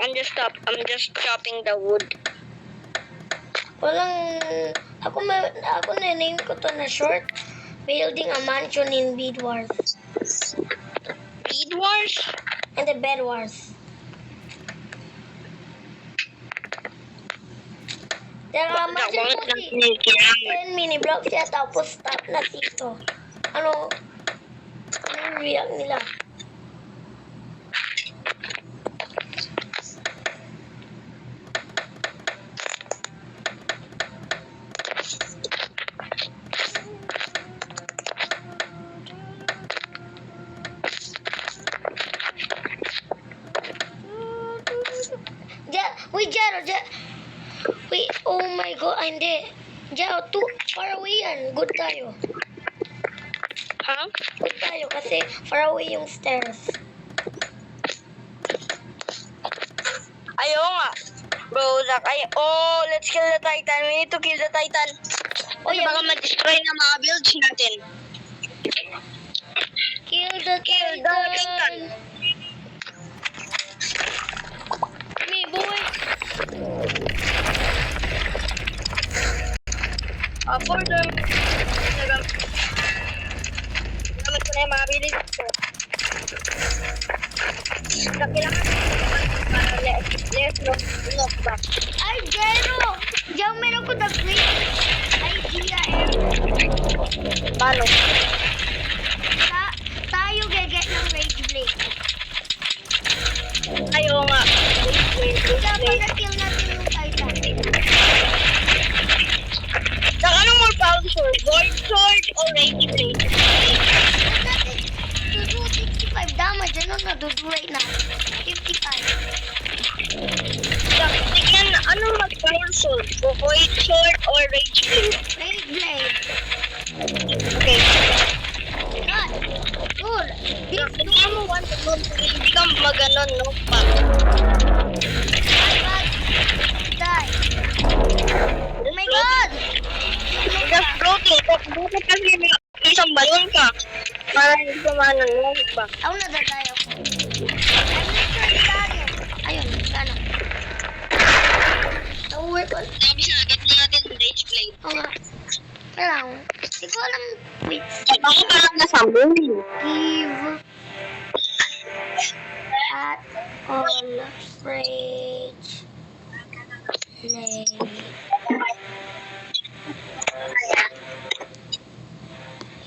I'm just chopping the wood. Ako na-name ko to na short. Building a mansion in Bed Wars. Bed Wars? And the Bed Wars. Imagine po 10 mini blocks siya tapos stop na dito. Ano yung react nila? Wait, oh my god, hindi. Jao, too far away yan. Good tayo. Huh? Good tayo kasi far away yung stairs. Ayaw nga. Bro, let's kill the Titan. We need to kill the Titan. Kasi baka ma-destroy na mga builds natin. Kill the Titan. Me, boy. For the gamit ko na yung mga builds ko. Kailangan para let's look back. Ay, Jero! Diyan meron ko the great idea Paano? Tayo geget ng Rage Blade. Ayaw nga. Dapat na-kill natin yung Titan. Anong more powerful? Void Sword or Rage Blade? To do 65 damage, ano na-do right now? 55. Tingnan, anong mas powerful? Void Sword or Rage Blade? Rage Blade. Okay. God. Good. Tingnan mo one to one, hindi ka maganon, no? Pa. Die. Oh my god! Just floating. Buti kasi may isang balon ka. Para hindi ka mananong pa. Ako nadaday ako. Ayun, sana. Work on. Sabi siya, agad natin Rage Blade. Oo nga. Kailangan. Hindi ko alam. Wait. Ako parang nasambong. Give at all rage blade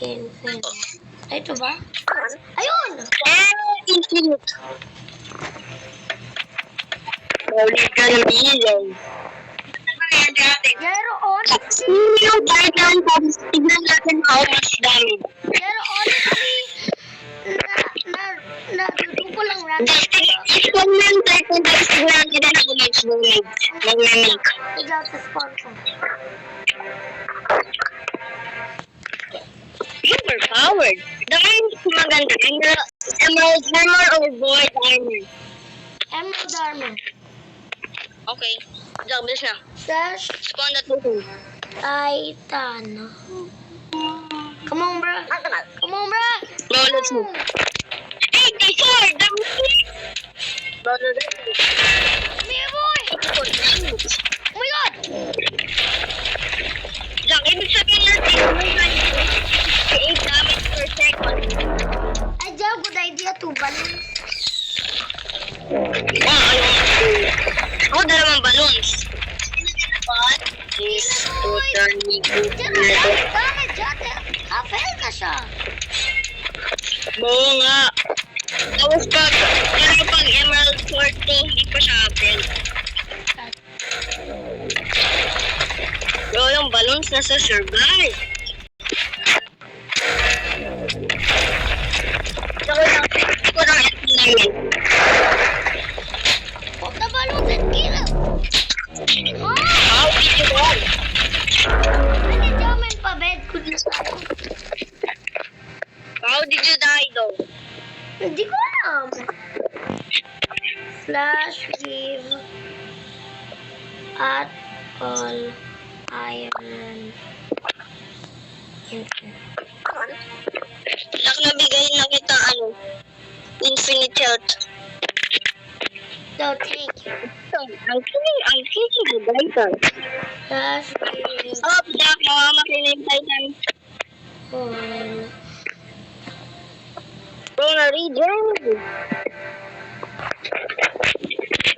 infinite. Ay, ito ba? Ayun! Infinite. Ulit ka na bilay. Jero, honestly. Yung Titan, tapos tignan natin how much damage. Jero, honestly. Dudu ko lang random. Kung nang Titan, tapos tignan natin how much damage. Mag-make. Ikaw sa spawn ko. Overpowered. The iron is maganda. Emerald armor or void armor? Emerald armor. Okay. Bilis na. Slash Spawn that two. Titan. Come on, bro. Come on, bro. No, let's move. Hey, they sword! That was me! Bro, let's move. Me, boy! Oh my god! Lang, ibig sabihin natin, 68 damage per second. Ay, Joe, good idea to balance. Ako dalawang balloons. But, is to turn me to Damage, Jate. Half-health na siya. Oo nga. Tapos pag Emerald Sword to, hindi pa siya apel. Bro, yung balloons nasa survive. Ito ko ng environment. Put the balloons and kill him. Oh! How did you run? Hindi, Joe, man pa bed. Good luck. How did you die though? Hindi ko alam. Slash give at all iron infinite. Nak nabigay na kita infinite health. No, thank you. I'm killing the Titan. Slash give Oh, Jack, nakakamakinig Titan. on Bro, na-regen.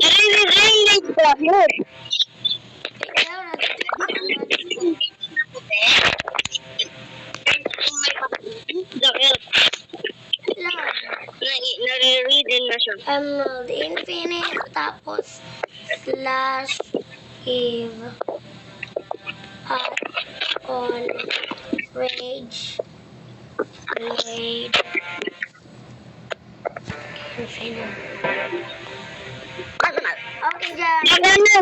Na-regen ka. Yun. Jack, nare-regen na siya. Emerald Infinite, tapos slash give up on rage blade infinite. Okay, Jack. Nagano.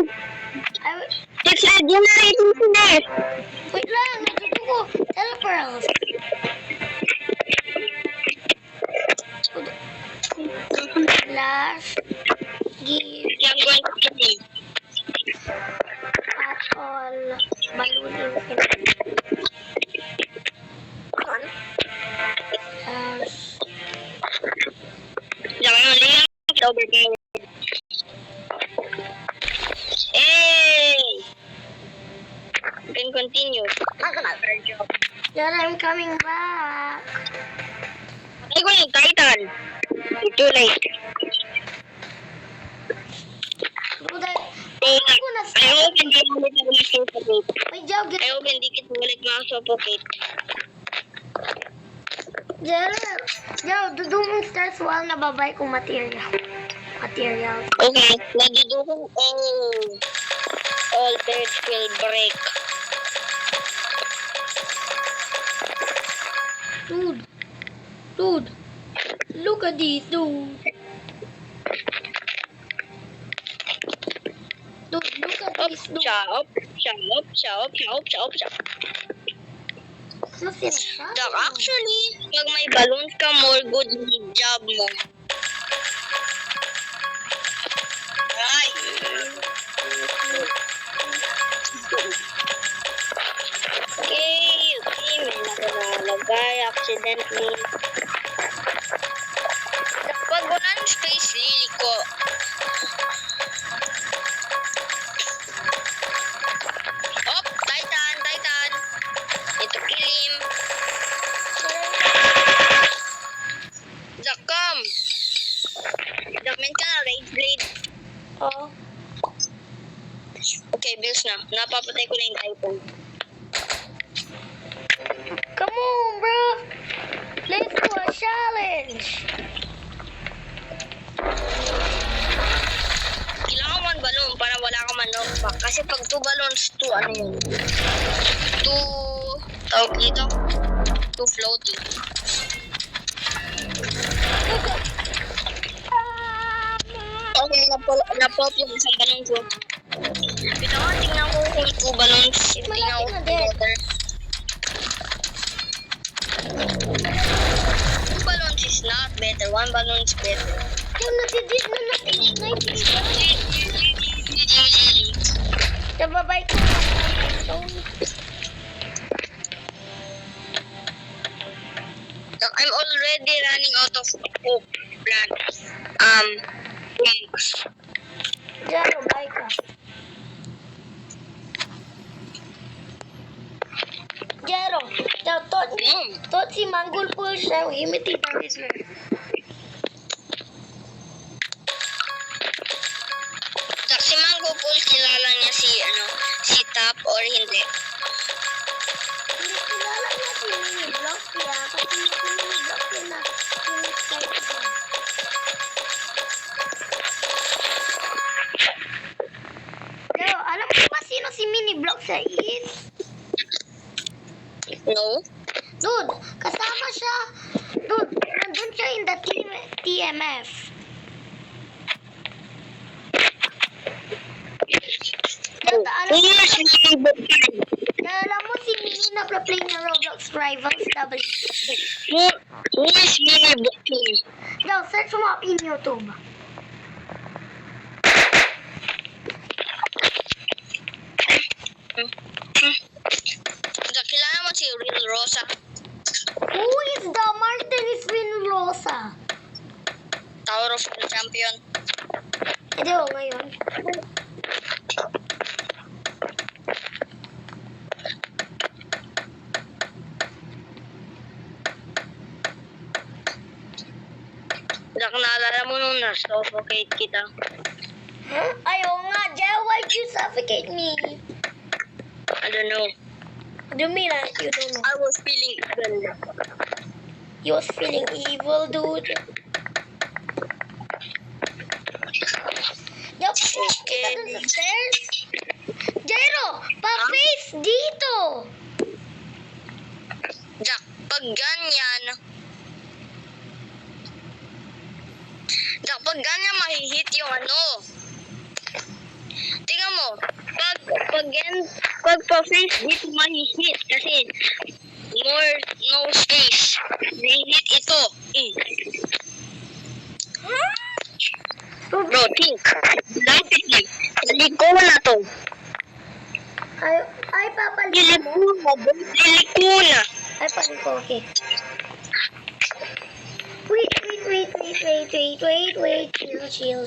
I, It's regenerating today. wait lang, natuto ko. Telepearls. Slash give I'm going to kill him. at all balloon infinite. Slash Jack, I'm leaving. It's overpowered. Hey! You can continue. Dad, I'm coming back. Ay ko yung Titan. It's too late. Dude, I ako na hope hindi mo ulit ako ma-suffocate. may job. I hope hindi kita ulit ma-suffocate. Joe, dudumong stars while nababay kong material. Okay, nagduduko. Oh. All threads will break. Dude, look at this, dude. Dude, look at Up, this, dude. chop, chop, chop, chop, chop, chop. Ano sinasabi? Doc, actually, pag may balloons ka, more good job mo. Ay. Okay, may nakalagay accidentally. Pag wala ng space, lili ko. Op, Titan. Ito kill him. Jack, come. Jack, main ka na, Rage Blade. Oh. Okay, bills na. Napapatay ko na yung Titan. Come on, bro. Let's do a challenge. Kailangan 1 balloon para wala ka man-knockback. Kasi pag 2 balloons, 2 ano yun? 2, tawag dito? 2 floating. Okay, na-pop yung isang balloon ko. Tingnan ko kung 2 balloons. Tingnan ko kung water. 2 balloons is not better. 1 balloon is better. Yung natidid na natin. Nababay ko. I'm already running out of hope. Plants. Things. Diyan, nababay ka. Jero, tot si Manggol po siya, imitate ang river. Si Mango Pool, kilala niya si Tap or hindi? Hindi kilala niya si Mini Block niya, kasi si Mini Block niya na sinistay ko. Jero, alam mo ba sino si Mini Block sa East? No? Dude, kasama siya. Dude, nandun siya in the TMF. Oh, Alam mo, here's my book. alam mo si Mini na play ng Roblox Rivals W. Here's my book. Yo, search mo up in YouTube. Kilala mo si Real Rosa? Who is the Martin Spin Rosa? Tower of the Champion. Edi ko ngayon. Jack, naalala mo nung na-suffocate kita. Huh? Ayaw nga, Jaya, why'd you suffocate me? I don't know. What do you mean you don't know? I was feeling evil. You was feeling evil, dude. Yup, Okay. kita dun sa stairs. Jairo, pa-face dito. Jack, pag ganyan... Jack, pag ganyan mahihit yung ano. Tingnan mo, pag pa-face dito mahihit kasi no space. Mahihit ito. Bro, think. Lapit lang. Liliko na to. Ay, papalit Liliko mo. na, bro. Liliko na. Ay, papalit ko, okay. Wait. Chill.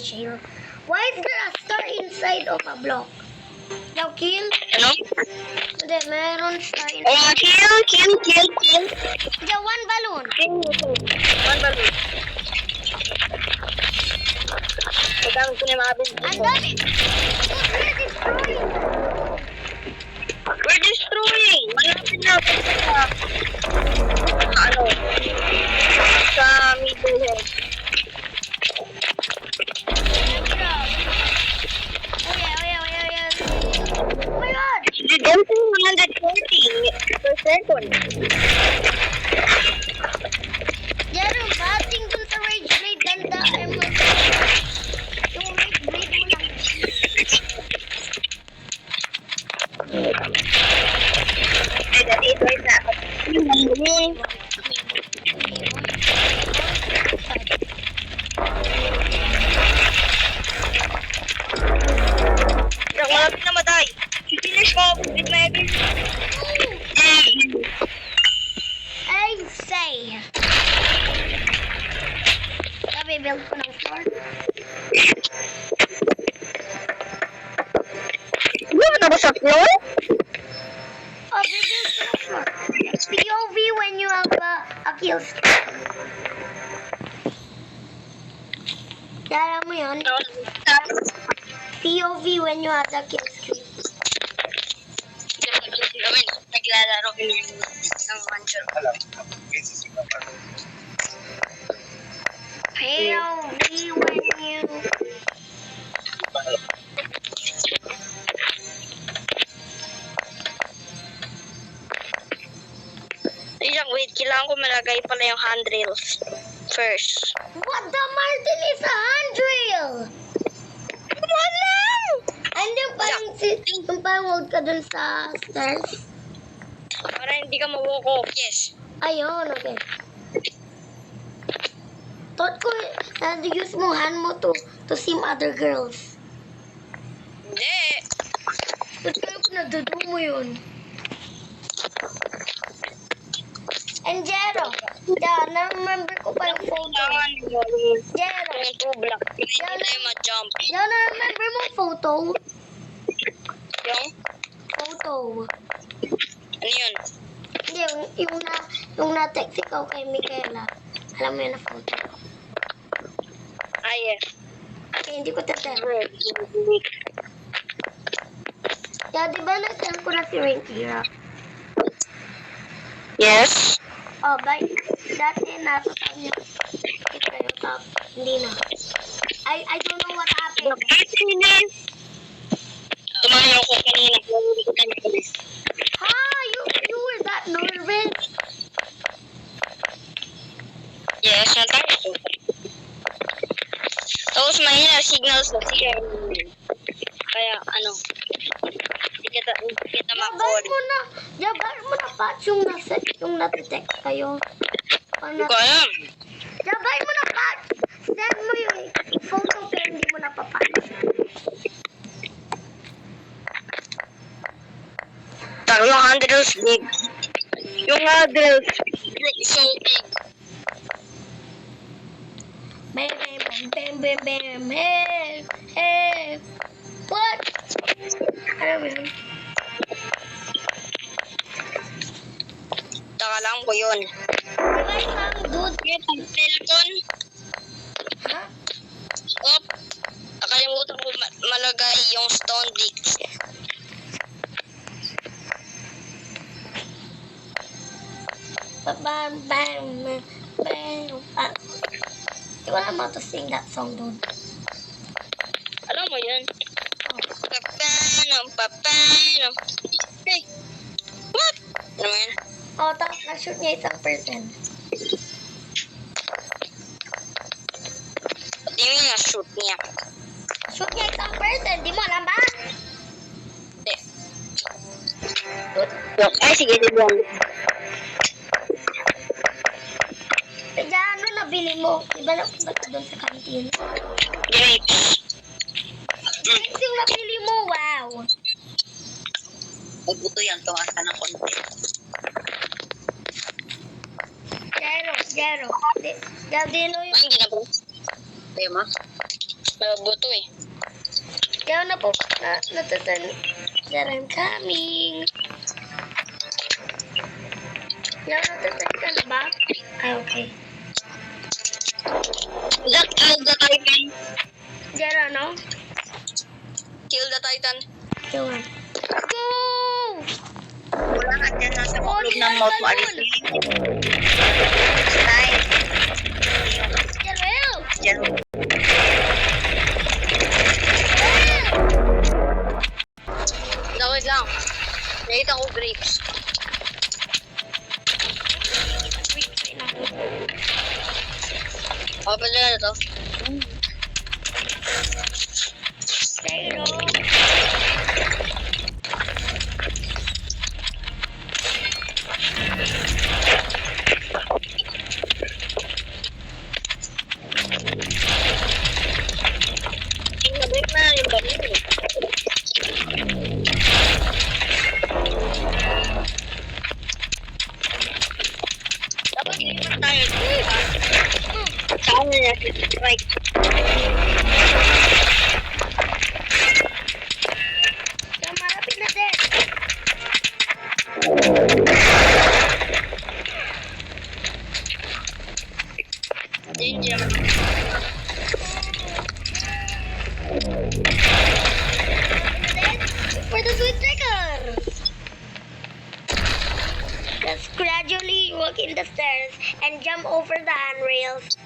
Why is there a star inside of a block? Now, kill. Ano? Hindi, meron star inside. Oh, kill. Diyan, one balloon. One balloon. Pagkami ko na yung mga Ang dami. We're destroying. Malapit na ako sa middle head. Oh my God. You don't think 140 per second. Diyan, yung batting dun sa rage blade. Ganda. Yung rage blade mo lang. Ay, dati ito ay sa malapit na matay. Finish ko with my ability. I say. Sabi, build ko ng floor. Ano na ba sa floor? Oh, build ko ng floor. POV when you have a kill streak. Kaya mo yun? POV when you have a kill streak. Naglalaro kami ng mansion. POV when you... Isang wait, kailangan ko malagay pala yung handrails first. What the Martin is a handrail? Wala! Andiyan parang yung parang hold ka dun sa stairs. Para hindi ka ma-walk off, yes. Ayun, okay. Thought ko, use mo hand mo to sim other girls. Hindi. Ba't kayo pinadudo mo yun? And Jero, na-remember ko pa yung photo. Kailangan mo Jero, yung 2 block. Hindi tayo ma-jump. na-remember mo yung photo? Yung? Photo. Ano yun? Hindi, yung na-text ikaw kay Michaela. Alam mo yun na photo. Ah, yes. Okay, hindi ko tatay. Yeah, di ba nag-send ko na si Rankira? Yes. Oh, but dati nasa kanya. Ito yung top. Hindi na. I don't know what happened. Tumayo ko kanina. Hindi ko tayo nakalis. Ha? You were that nervous? Yes, natayo ko. Tapos mahina signals na siya. Kaya ano, hindi kita ma-call. Jabar mo na patch yung na-detect kayo. Hindi ko alam. Jabar mo na patch. Send mo yung photo pero hindi mo na papatch. Yung handles big. Yung handles so big. Bam, bam, bam, bam, bam, bam. Hey, Eh, what? Ano ba yun? Taka lang po yun. Diba isang dude? Yung Pelton. Ha? Oh, nakalimutan ko malagay yung stone bricks. Bam, bam, bam, bam. Di ko alam how to sing that song, dude. Alam mo yun? Papanam. Hey! What? Ano mo yun? Oh, tapos na-shoot niya isang person. Ba't yun yung na-shoot niya? Shoot niya isang person, di mo alam ba? Hindi. Ay, sige, sige. Kaya ano nabili mo? Diba napunta ka doon sa canteen? Grapes. Grapes yung nabili mo, wow! Magbuto yan, tumaas ka ng konti. Zero. Galdino Ay, yung... hindi na po. Kaya ma? Magbuto eh. Kaya na po, natatan... There I'm coming. Kaya natatan ka na ba? Ah, okay. That kill the Titan. Zero, no? Kill the Titan. Yun. Go! Wala ka dyan, nasa Oh, makulog ng mouth mo. balloon. Nice. Zero! Dyan. Wait lang. Nakita ko grapes. Pala na to. Zero. Nabalik na yung baril. Dapat lipat tayo. Saan na strike? Kaya malapit na din. Danger. For the sweet trigger. Just gradually walk in the stairs and jump over the handrails.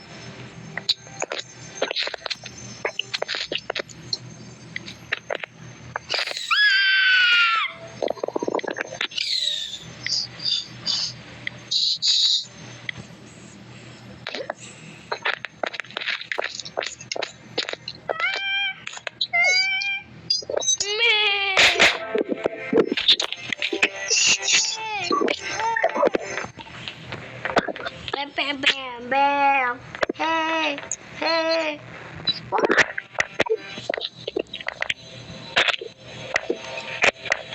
Bam, bam, bam, bam. Hey, hey. What?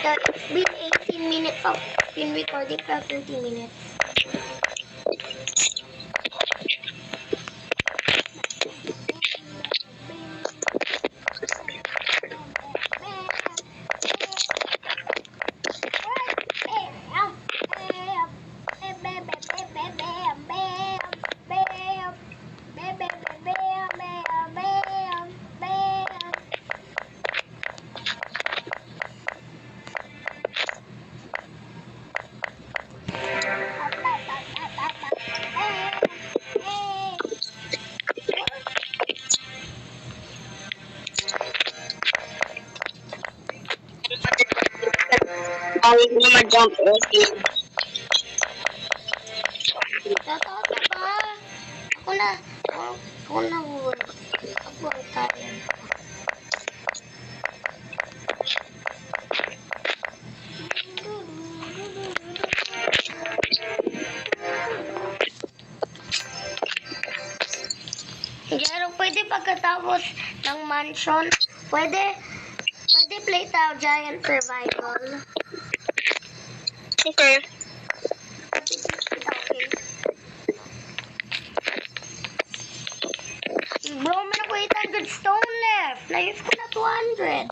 So it's been 18 minutes of been recording for 30 minutes. Bawal ko na ma-jump. Okay. Tatakot na ba? Ako na huwag. Ako tayo. Jero, pwede pagkatapos ng mansion, pwede play tayo Giant Survival. Okay. Bro, may nakuhitan 200 stone left. Naayos ko na 200.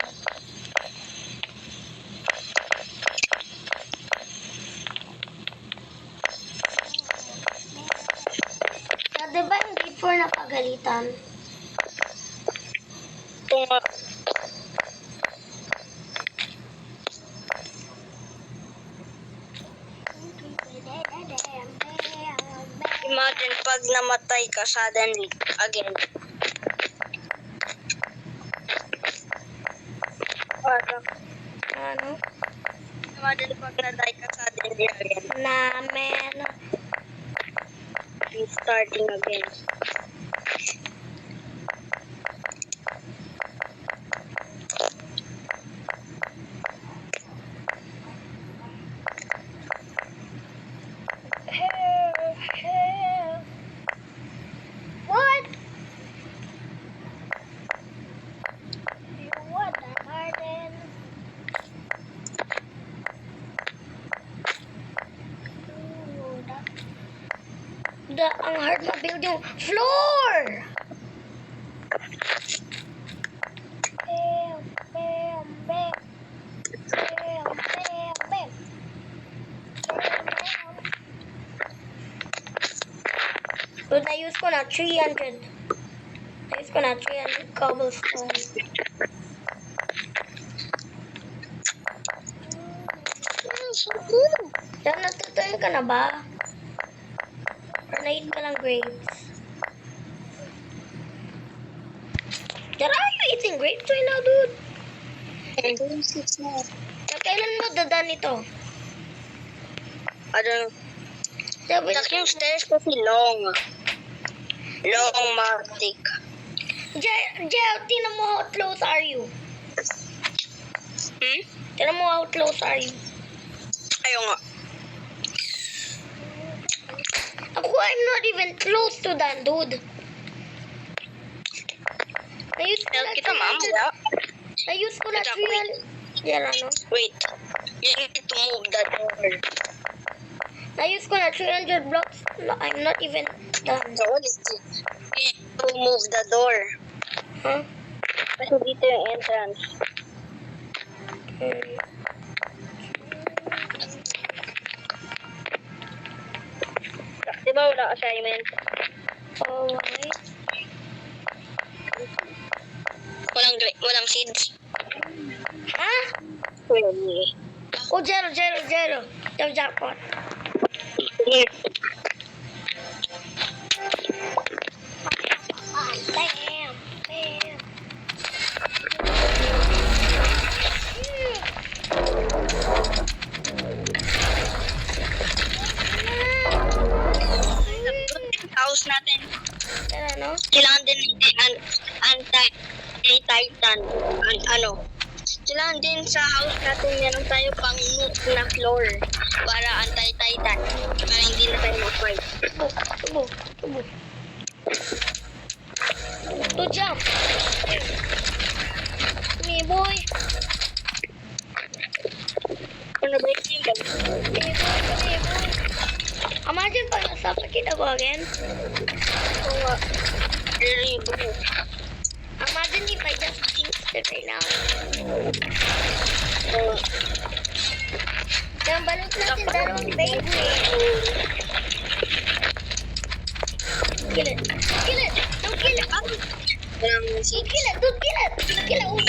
So, diba hindi for napagalitan? Ito nga. Imagine pag namatay ka suddenly again. Ano? Imagine pag natay ka suddenly again. Namen. Restarting again. What? You want that, Martin? Ang hard ma-build yung floor! Bam, bam, bam. Bam, bam, bam. So, na-use ko na 300. Na-use ko na 300 cobblestone. Yan, natutunan ka na ba? Or na-eat ka lang grapes? Are you eating grapes right now, dude? Kailan mo dadan ito? I don't know. Sabi Tapos yung stairs kasi long. Long matik. Jel, tinan mo how close are you? Tinan mo how close are you? Ayaw nga. Ako, I'm not even close to that, dude. Na-use ko Tell na kita mamaya. Na-use ko na Wait, 300. Yan, ano? Wait. You need to move that door. Na-use ko na 300 blocks. No, I'm not even done. So what is this? You need to move the door. Huh? Kasi dito yung entrance. Hmm. Di ba wala assignment? Oh, why? Walang seeds. Ha? Really? Oh, zero. Yung jackpot. Bam! Bam! House natin. Ano? Kailangan din natin anti-titan. Kailangan din sa house natin meron tayo pang nook na floor para anti-titan. Para hindi na tayo mag-fight. Tubo. To jump. Me, boy. Ano ba yung tingin? Me, boy. Imagine pag nasufocate ako again. Oo. Really good. Imagine if I just jinxed it right now. Oo. Yung balot natin dalawang baby. Kill it. Don't kill it. Walang seeds. Don't kill it. Oh.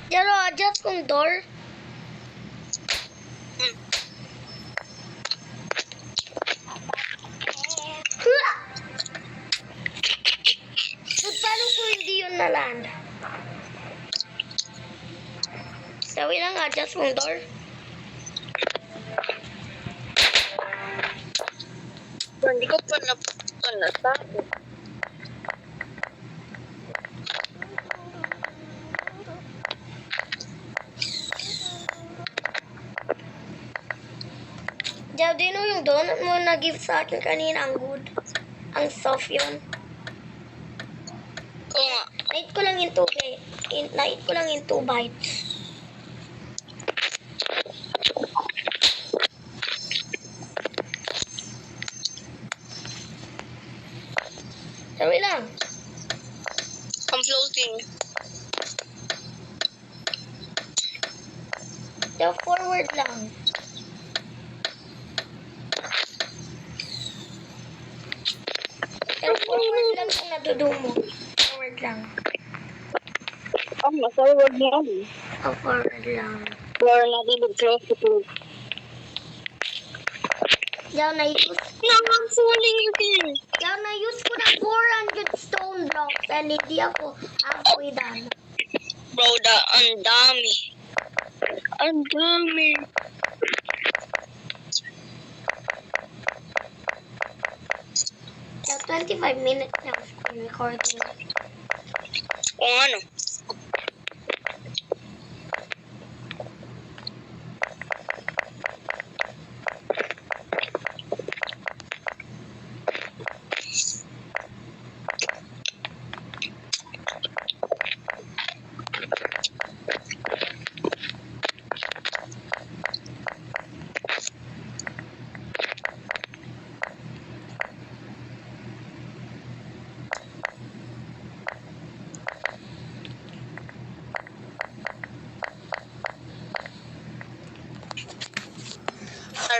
Pero adjust kong door. So, paano kung hindi yun na-land? Sabi lang, adjust mong door. Hindi ko pa nasabi. Diyaw, din yung donut mo na-give sa akin kanina. Ang good. Ang soft yun. Oo nga. Na-eat ko lang yung 2 bites. I'm floating. Daw forward lang. Pero forward lang kung natudumo. Forward lang. Forward na. Forward lang. We're not even close to close. Daw na-use. No, I'm falling again. Daw na-use ko na 400 stone blocks and hindi ako halfway done. Bro, ang dami. Ang dami. Daw 25 minutes na screen recording. Kung ano.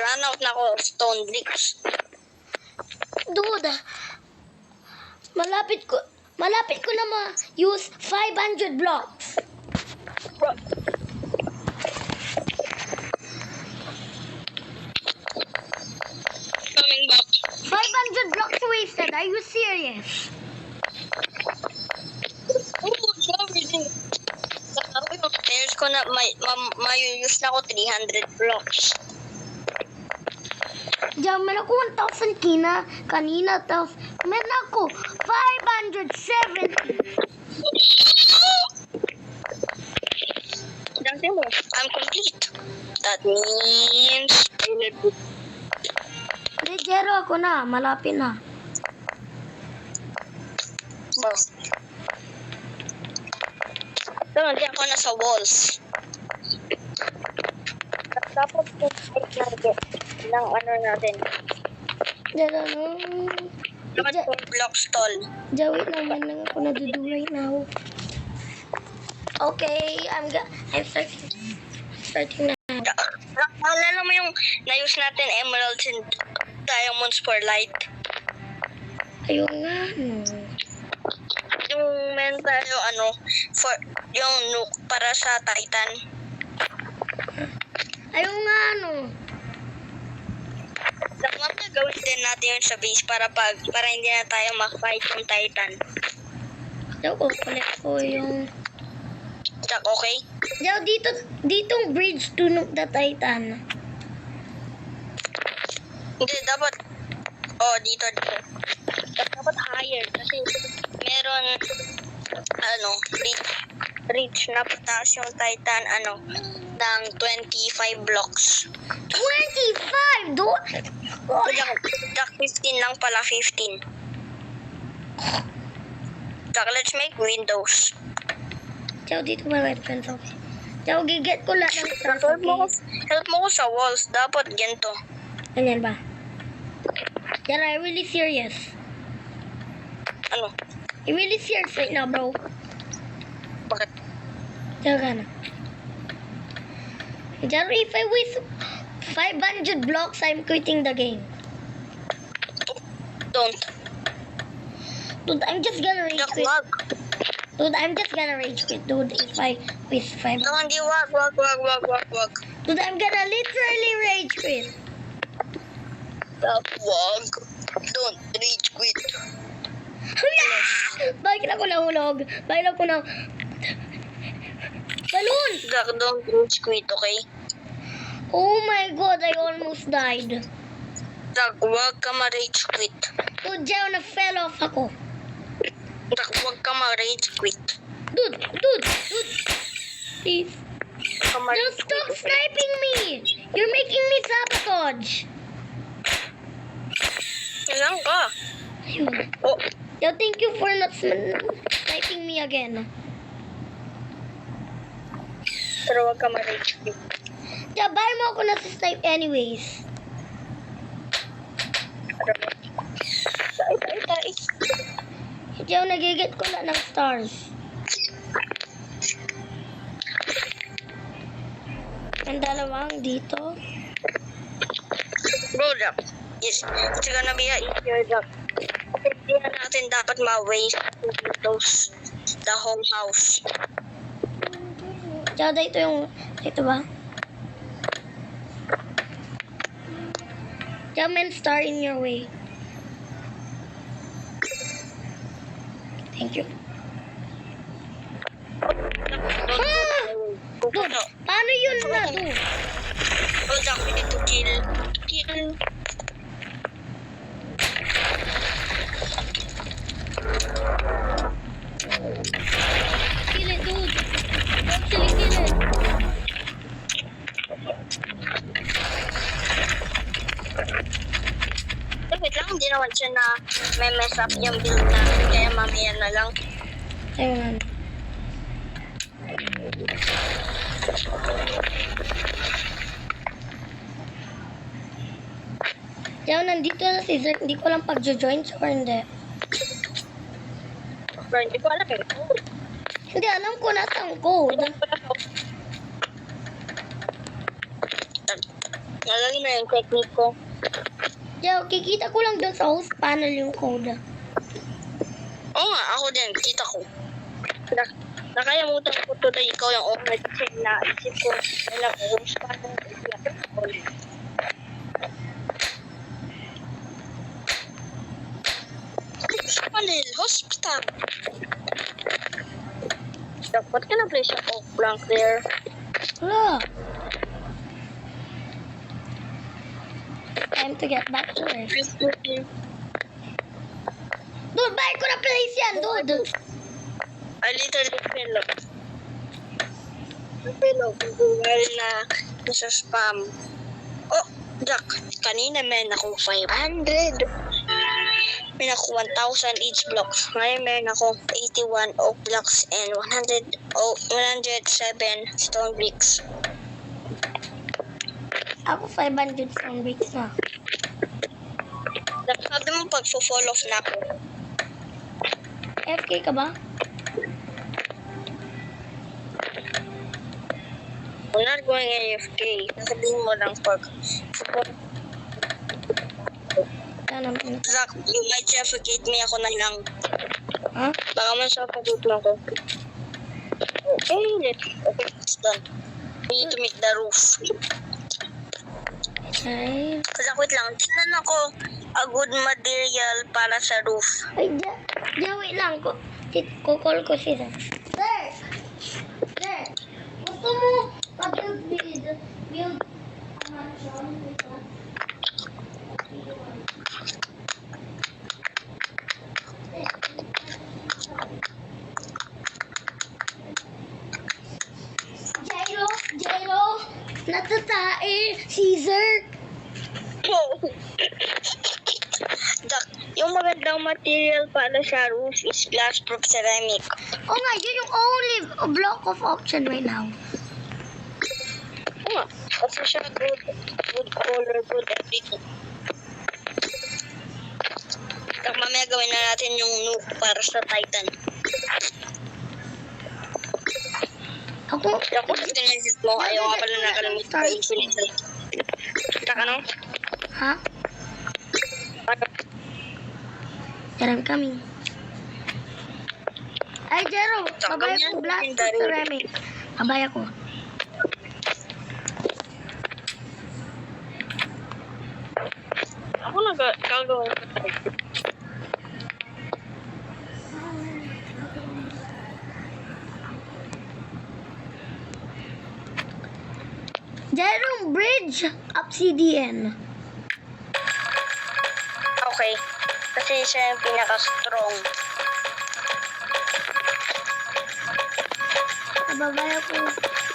Run out na ako of stone bricks. Dude, malapit ko na ma-use 500 blocks. Bro. Coming back. 500 blocks wasted. Are you serious? Oh, sorry. Mayroon ko na, may-use na ako 300 blocks. Diyan, meron ako 1,000 kanina, tapos meron ako 570. Dante mo, I'm complete. That means, Hindi, zero ako na. Malapit na. Hindi ako na sa walls. Dapat ng ano natin. Zero, no? Dapat 4 blocks tall. Diyan, wait lang ako nadudu right now. Okay, I'm starting na. Naalala mo yung na-use natin emeralds and diamonds for light? Ayun nga, no. Yung meron tayo, for yung nuke para sa Titan. Ayun nga, no. Dapat na gawin din natin yun sa base para hindi na tayo mag-fight yung Titan. Diyan, kukulit ko yung... Jack, okay? Diyan, ditong bridge to nuke the Titan. Hindi, dapat... dito. Dapat higher kasi meron reach na pataas yung Titan ng 25 blocks. 25, dude! Jack, 15 lang pala, 15. Jack, let's make windows. Diyan, dito ba my friends, okay? Diyan, giget ko lahat ng stars, Help okay? mo ko sa walls. Dapat ganito. Ganyan ba? Diyan, I'm really serious. Ano? I'm really serious right now, bro. Bakit? Diyan ka na. Diyan, if I waste 500 blocks, I'm quitting the game. Don't. Dude, I'm just gonna rage Jack, quit. wag. Dude, I'm just gonna rage quit, dude, if I waste 500. No, hindi, wag. Dude, I'm gonna literally rage quit. Jack, wag. Don't rage quit. Bakit ako nahulog? Bakit ako na... Balloon! Jack, don't rage quit, okay? Oh my god, I almost died. Jack, wag ka ma-rage quit. Dude, dyan, na-fell off ako. Jack, wag ka ma-rage quit. Dude! Please. Just stop sniping me! You're making me sabotage! Ilang ka? Ayun. Oh, Yo, thank you for not sniping me again. pero wag ka ma-rage quit. Yeah, bye mo ako na sa snipe anyways. Diyaw, nagigit ko na ng stars. Ang dalawang dito. Bro, Jack. It's gonna be a easier, Jack. Kasi hindi na natin dapat ma-waste the whole house. Diyaw, dito yung... Dito ba? Diyaw, men star in your way. Thank you. Dude, paano yun na, dude? Oh, Jack, we need to kill. Kill it, dude. Actually, kill it. Wait lang, hindi naman siya na may mess up yung build namin. Kaya mamaya na lang. Ayun. Diyaw, nandito na si Zerk. Hindi ko lang pag-join or hindi. Bro, hindi ko alam eh. Hindi, alam ko nasaan code. Nalagay na yung technique ko. Diyaw, kikita ko lang doon sa host panel yung code. Oo nga, ako din. Kita ko. Nakayamutan ko today ikaw yung owner kasi naisip ko nila kung paano panel, hospital. Dapat ka na place yung oak plank there. Wala. Time to get back to Earth. Dude, bakit ko na place yan, dude? I literally fell off. Well na nasa spam. Oh, Jack, kanina may naku 500. May naku 1,000 each blocks. Ngayon may naku 81 oak blocks and 107 stone bricks. Ako 500 stone bricks na. Sabi mo pag-fall off na ako. FK ka ba? I'm not going AFK. Sabihin mo lang pag-fall. Sana naman. Zach, you might suffocate me ako na lang. Ha? Baka man suffocate lang ko. Okay, it's done. We need to make the roof. Okay. Kasi wait lang, tingnan ako a good material para sa roof. Ay, wait lang ko. Kukol ko si Sir. Sir! Gusto mo build mansion dito? Jairo! Natatae! Caesar! Dak, yung magandang material para sa roof is glass-proof ceramic. Oh nga, yun yung only block of option right now. Oo nga, kasi siya good color, good everything. Dak, mamaya gawin na natin yung nuke para sa Titan. Ako, Ako sa tinisit mo, ayaw nga pala nakalimit ko infinity. Dak, ano? ha? Ano? Jarang kami. Ay, Jero! Babay ako blast sa ceramic. Babay ako. Ako nagagawin ko. Jerome Bridge Obsidian. Okay. Kasi siya yung pinaka-strong. Babay ako.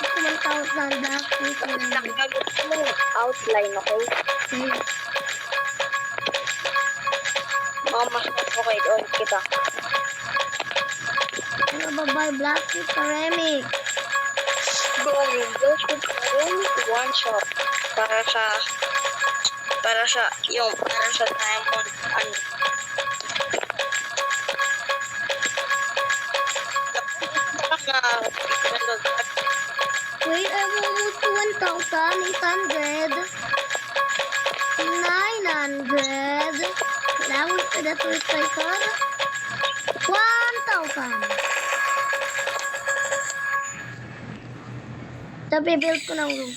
Ako ng tawag na black with ceramic. Nakagawin mo yung outline, okay? Mas okay, ulit kita. Ano babay black with ceramic. Going, those would only one shot. Para sa diamond, ano. Wait, I'm almost to 1,800. 900. Now we for the first cycle. 1,000. Sabi, build ko ng roof.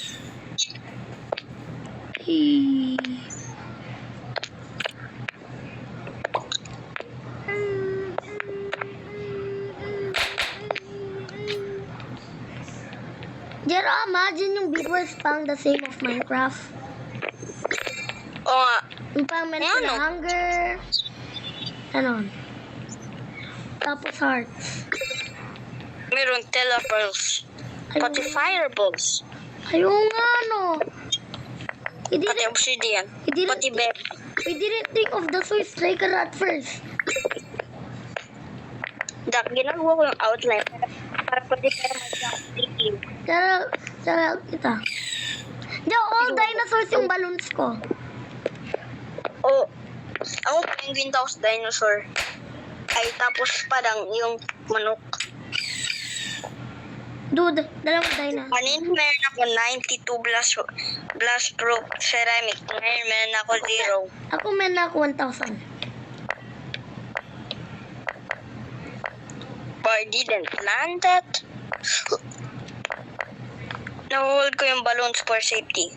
Jero, imagine yung viewers pang the same of Minecraft. Oo nga. Yung pang mental Ano? hunger. Ano? Tapos hearts. Meron teleports. Pati fireballs. Ayun nga, no. We Pati didn't, obsidian. we didn't, Pati bed. we didn't think of the Soul Striker at first. Dak, ginagawa ko yung outline. Para pati kayo mag-jump. Jero, help kita. Di, all dinosaurs yung balloons ko. Oh, ako penguin tapos dinosaur. Ay, tapos parang yung manok. Dude, dalawang dino. Kanina meron ako 92 blast proof ceramic. Ngayon meron ako 0. Ako meron ako 1,000. But I didn't plan that. Nahuhold ko yung balloons for safety.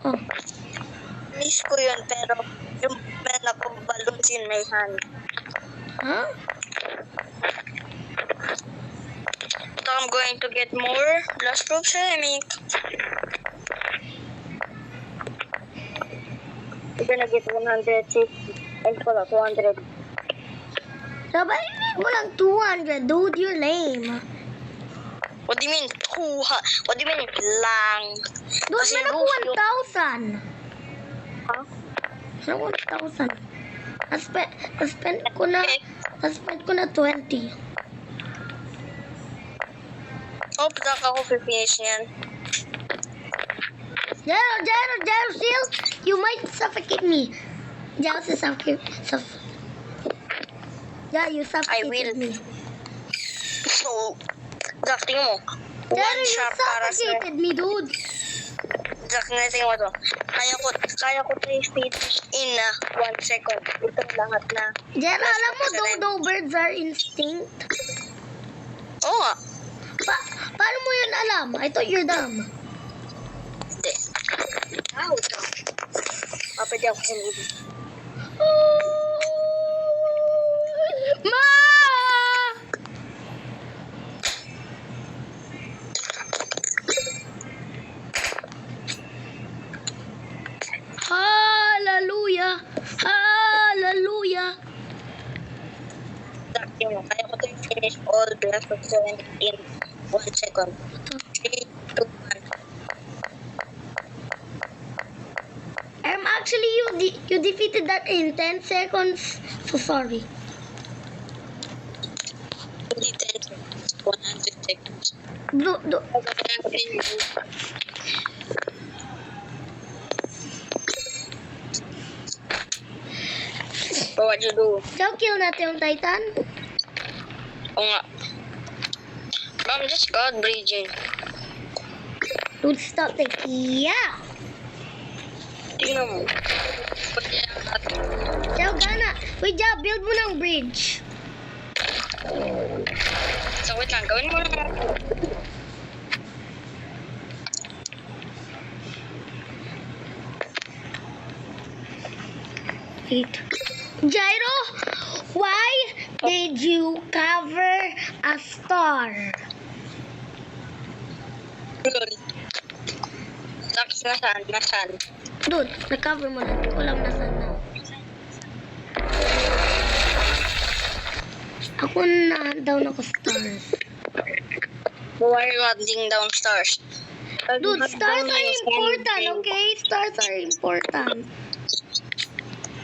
Oh, Miss ko yun, pero yung meron ako balloons in my hand. huh? So I'm going to get more blast proof ceramic. I'm gonna get 150. And pala, 200. Sabay, mo lang 200, dude, you're lame. What do you mean, What do you mean, lang? Dude, Kasi meron ako roof yung- 1,000. Ha? Meron ako 1,000. Na-spend ko na 20. Oh, pagka ako finish niyan. Jero, shield, you might suffocate me. Jero, yeah, you I suffocated will. me. So, Jack, tingnan mo. Jero, One you shot para sa... suffocated me, dude. Jack, nga tingnan mo to. Kaya ko 3 finish in 1 second. Ito lahat na. Jero, Last alam mo, person dodo birds are instinct. Oo nga. Paano mo yun alam? I thought you're dumb. Hindi. Ow, Jack. Papwede ako sa libo. Ma! Hallelujah! Hallelujah! Jack, tingnan mo. Kaya ko finish all blast of 7 in 1 second. 3, 2, 1. Actually, you defeated that in 10 seconds. So sorry. Hindi 10 seconds. 100 seconds. Do, So what you do? so kill natin yung Titan. Oo nga. But I'm just god bridging. Dude, stop the yeah. Tingnan mo. Pwede lang natin. So gana. Wait, ja, build mo ng bridge. So wait lang. Gawin mo lang. Wait. Gyro, why did you cover a star? Lol. Tapos nasan? Dude, na-cover mo na. Walang nasan na. Ako na down ako stars. Why are you hunting down stars? Dude, stars are important, okay? Stars are important.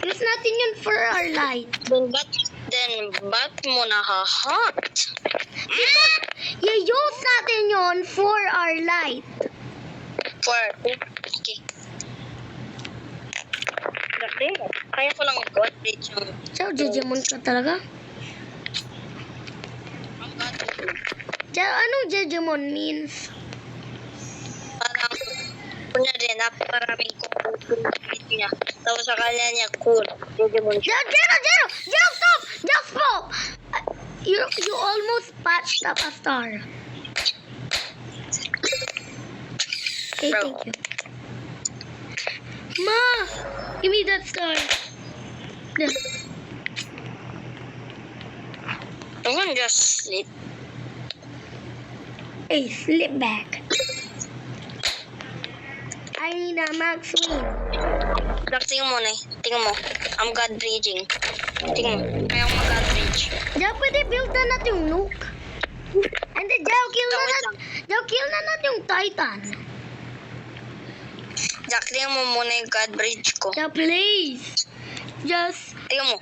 Use natin yun for our light. Then ba't mo nahahunt? I-use natin neon for our light. Okay. Dati, kaya ko lang God Bridge yung... So, Jejemon ka talaga? Ang God Bridge. Anong Jejemon means? Parang, kunya din, napakaraming cool niya. Tapos sa kanya niya, cool. Digimon siya. Jero! Stop! Just stop! You almost patched up a star. Okay, Bro. thank you. Ma! Give me that star. There. I'm gonna just sleep. Hey, slip back. I need a max win. Tingnan mo na eh. Tingnan mo. I'm God Bridging. Tingnan mo. Kaya ako mag-God Bridge. Diyan pwede build na natin yung nuke. And then, diyan kill na natin yung Titan. Jack, tingnan mo muna yung God Bridge ko. Diyan, please. Just, Tingnan mo.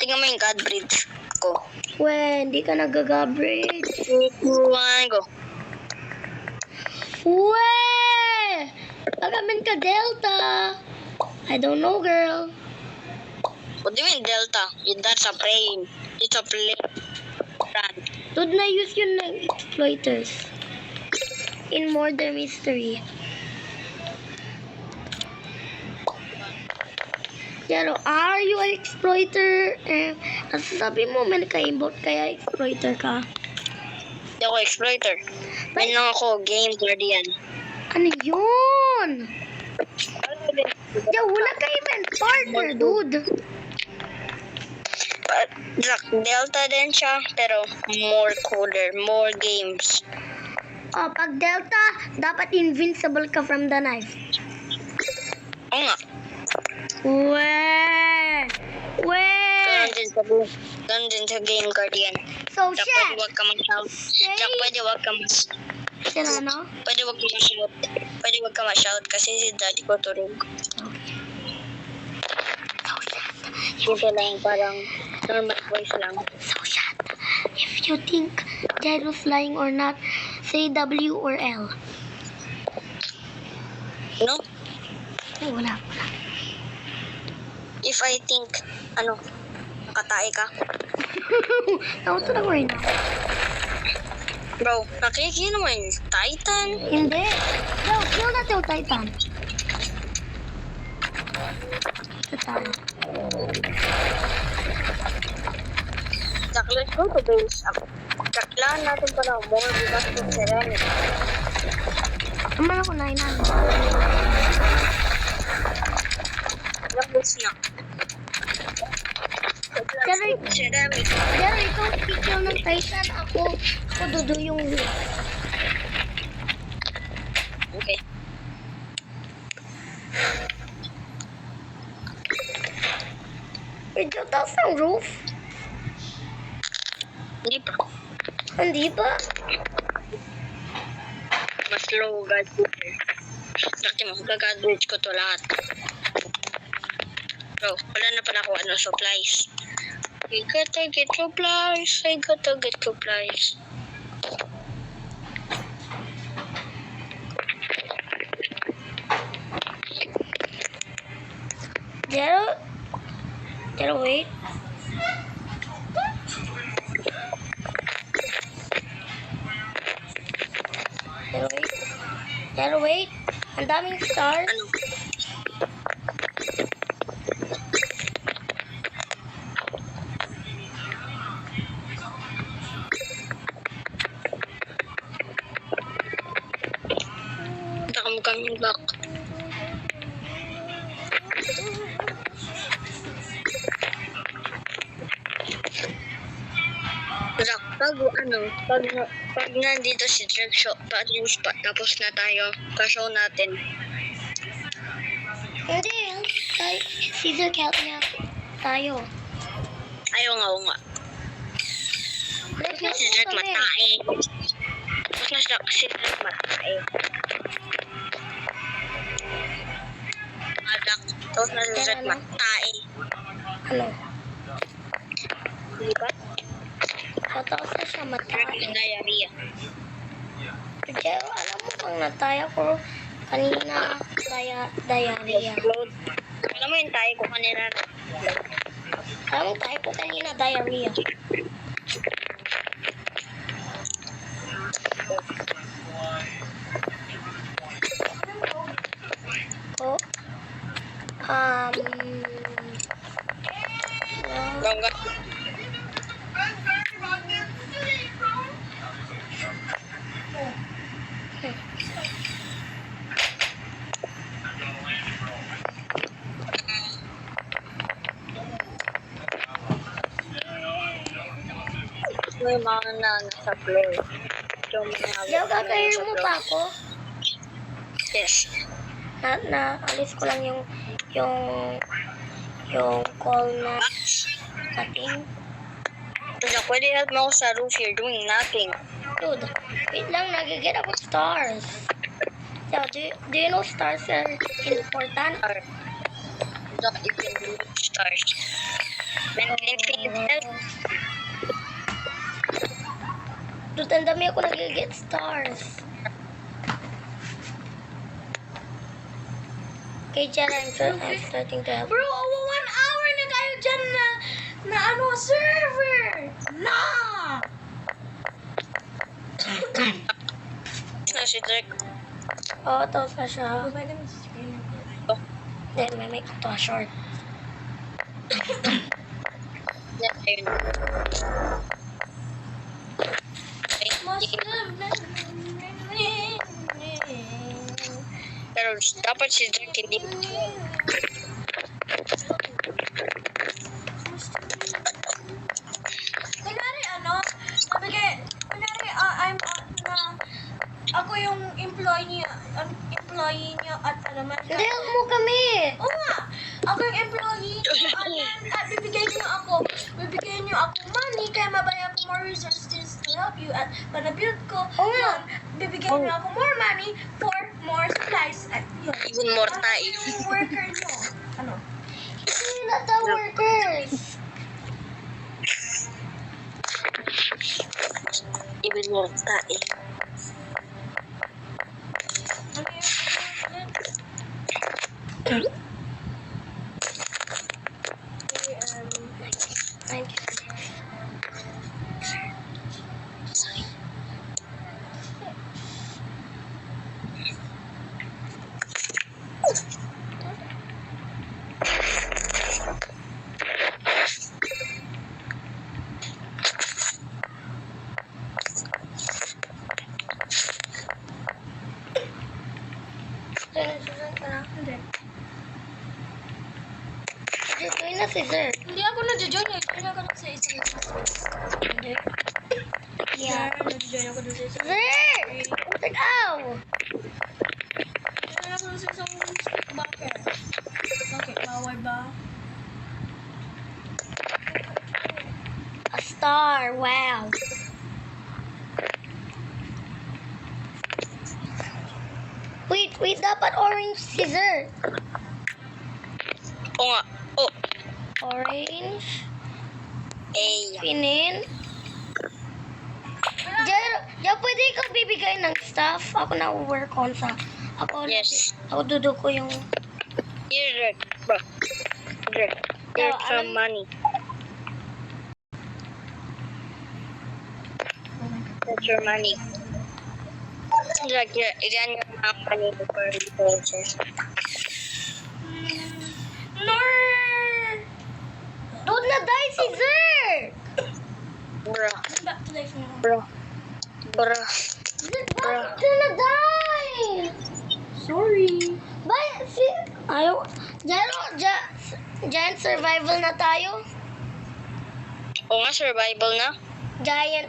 Tingnan mo yung God Bridge ko. hindi ka nag-bridge. 3, 2, 1, go. Pagamin ka, Delta. I don't know, girl. What do you mean, Delta? That's a plane. It's a plane. Run. Doon na use yun ng exploiters. In Murder Mystery. Pero, are you an exploiter? Nasasabi mo, may naka-inbox kaya exploiter ka. Hindi ako exploiter. May lang ako, game guardian. Ano yun? Diyan, wala ka even partner, dude. Jack, Delta din siya, pero more cooler, more games. Oh, pag Delta, dapat invincible ka from the knife. Oo nga. Ganun din sa game guardian. So, Jack, shit. pwede wag ka mag-shout. Jack, pwede wag ka Ano? Pwede wag ka ma-shout. Pwede wag ka ma-shout kasi si daddy ko turog. Dito lang, parang normal voice lang. So, shut. If you think Gyro's lying or not, say W or L. No? Ay, wala. If I think, katay ka. Ako to right now. Bro, nakikita mo yung Titan? Hindi. Yo, kill natin yung Titan. Titan. Jack, let's go to base. Kaklaan natin para more bukas ng ceramic. Naman ako 900. Jack, base na. Ceramic. Pero ikaw kill ng Titan, ako dudu yung wheel. Okay. Medyo taas ang roof. Hindi pa. Hindi ba? Mas low God bridge. Dati mo, God bridge ko to lahat. Bro, wala na pala ako supplies. I gotta get supplies. Jero, wait. Jero, wait. Ang daming stars. Ano? Coming back. Jack, pag nandito si Drake Show, tapos na tayo, ka-show natin. Hindi. Caesar count niya tayo. Ayaw nga. Tapos na si Drake matay. Tapos na si Drake matay. Ano? Di ba? Tapos na siya Drake matay. yung diarrhea. lang na tayo ko kanina diarrhea. Upload. Alam mo yung tayo ko kanina. Alam mo tayo ko kanina diarrhea. Oh. Bangga. May mga nasa floor. Yung mga Diyo, kakair mo pa ako. Yes. Alis ko lang yung call na natin. Jack, pwede help mo ako sa roof. You're doing nothing. Dude, wait lang, nagigit ako stars. So, do you know stars are important? Or, Jack, you can do stars. When infinite help, Dude, ang dami ako nagigit stars. Okay, Jen, I'm starting to help. Bro, 1 hour na kayo dyan na server! Na! na si Jack. Oo, tapos na siya. Pwede mo sa screen. Then, may make ito short. Yan, ayun. Pero dapat si Jack hindi. Kunwari, ako yung employee niya at Hindi, help mo kami. Oo nga, ako yung employee at bibigyan niyo ako money kaya mabaya ko more resources to help you at panabuild ko. Oo nga. Bibigyan niyo ako more money for more supplies at yun. Even more tayo. Yung worker niyo. Ano? We're not the workers. Even more tayo. Ano yun? Join na si Sir. Hindi ako na-join eh. Join ako sa isang Hindi. Yeah. Na-join ako doon sa isang Sir! Tagaw! Join ako doon sa isang bakit? Bakit? Bawal ba? A star. Wow. Wait, dapat orange si Sir. Oo nga. Oh. Orange. Eh. Pinin. Diyan pwede ikaw bibigay ng stuff. Ako na work on sa. Yes. Ako dudo ko yung. Here, Jack. Bro. Jack. Here's Oh, some money. That's your money. Jack, yan yung mga money for resources. No! Dude na die si Sir! Bro. Back to life now. Bro. Bro. Bakit ka na die? Sorry. Ba, ayaw. Giant survival na tayo. Oo nga, survival na. Giant